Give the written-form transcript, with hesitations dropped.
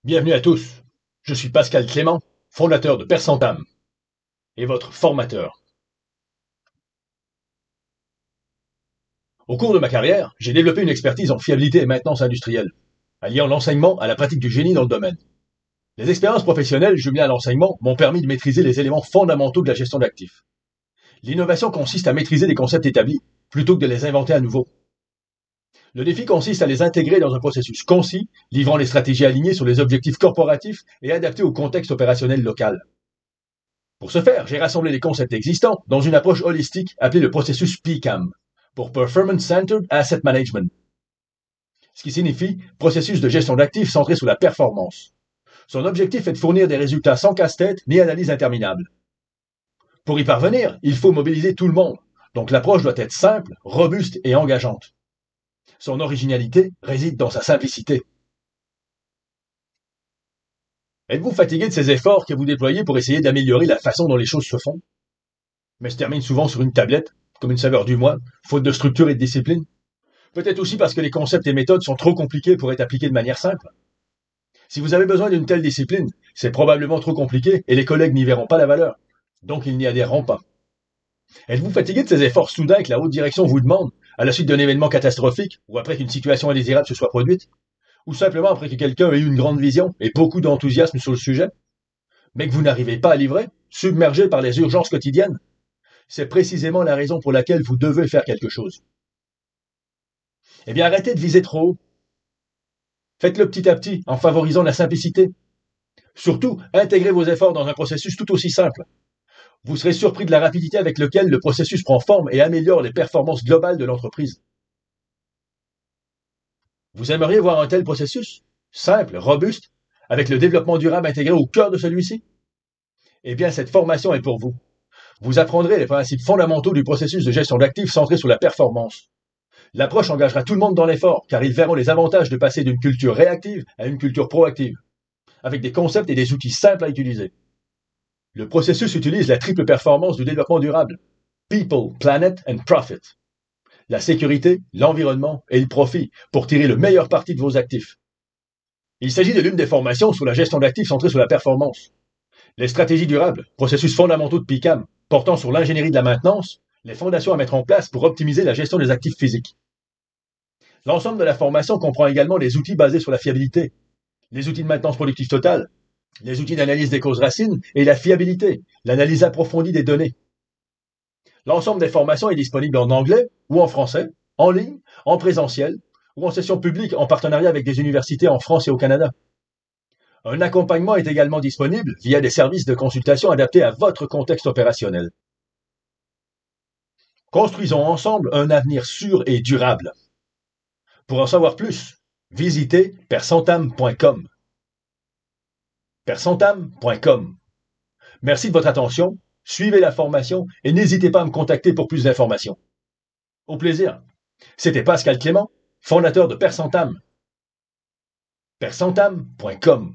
Bienvenue à tous. Je suis Pascal Clément, fondateur de Percentam et votre formateur. Au cours de ma carrière, j'ai développé une expertise en fiabilité et maintenance industrielle, alliant l'enseignement à la pratique du génie dans le domaine. Les expériences professionnelles jumelées à l'enseignement m'ont permis de maîtriser les éléments fondamentaux de la gestion d'actifs. L'innovation consiste à maîtriser des concepts établis plutôt que de les inventer à nouveau. Le défi consiste à les intégrer dans un processus concis, livrant les stratégies alignées sur les objectifs corporatifs et adaptées au contexte opérationnel local. Pour ce faire, j'ai rassemblé les concepts existants dans une approche holistique appelée le processus PCAM, pour Performance Centered Asset Management, ce qui signifie processus de gestion d'actifs centré sur la performance. Son objectif est de fournir des résultats sans casse-tête ni analyse interminable. Pour y parvenir, il faut mobiliser tout le monde, donc l'approche doit être simple, robuste et engageante. Son originalité réside dans sa simplicité. Êtes-vous fatigué de ces efforts que vous déployez pour essayer d'améliorer la façon dont les choses se font, mais se terminent souvent sur une tablette, comme une saveur du mois, faute de structure et de discipline? Peut-être aussi parce que les concepts et méthodes sont trop compliqués pour être appliqués de manière simple. Si vous avez besoin d'une telle discipline, c'est probablement trop compliqué et les collègues n'y verront pas la valeur. Donc ils n'y adhéreront pas. Êtes-vous fatigué de ces efforts soudains que la haute direction vous demande, à la suite d'un événement catastrophique, ou après qu'une situation indésirable se soit produite, ou simplement après que quelqu'un ait eu une grande vision et beaucoup d'enthousiasme sur le sujet, mais que vous n'arrivez pas à livrer, submergé par les urgences quotidiennes? C'est précisément la raison pour laquelle vous devez faire quelque chose. Eh bien, arrêtez de viser trop haut. Faites-le petit à petit, en favorisant la simplicité. Surtout, intégrez vos efforts dans un processus tout aussi simple. Vous serez surpris de la rapidité avec laquelle le processus prend forme et améliore les performances globales de l'entreprise. Vous aimeriez voir un tel processus? Simple, robuste, avec le développement durable intégré au cœur de celui-ci? Eh bien, cette formation est pour vous. Vous apprendrez les principes fondamentaux du processus de gestion d'actifs centré sur la performance. L'approche engagera tout le monde dans l'effort, car ils verront les avantages de passer d'une culture réactive à une culture proactive, avec des concepts et des outils simples à utiliser. Le processus utilise la triple performance du développement durable: People, Planet and Profit. La sécurité, l'environnement et le profit pour tirer le meilleur parti de vos actifs. Il s'agit de l'une des formations sur la gestion d'actifs centrée sur la performance. Les stratégies durables, processus fondamentaux de PICAM, portant sur l'ingénierie de la maintenance, les fondations à mettre en place pour optimiser la gestion des actifs physiques. L'ensemble de la formation comprend également les outils basés sur la fiabilité, les outils de maintenance productive totale, les outils d'analyse des causes racines et la fiabilité, l'analyse approfondie des données. L'ensemble des formations est disponible en anglais ou en français, en ligne, en présentiel ou en session publique en partenariat avec des universités en France et au Canada. Un accompagnement est également disponible via des services de consultation adaptés à votre contexte opérationnel. Construisons ensemble un avenir sûr et durable. Pour en savoir plus, visitez percentam.com. Percentam.com. Merci de votre attention, suivez la formation et n'hésitez pas à me contacter pour plus d'informations. Au plaisir. C'était Pascal Clément, fondateur de Percentam. Percentam.com.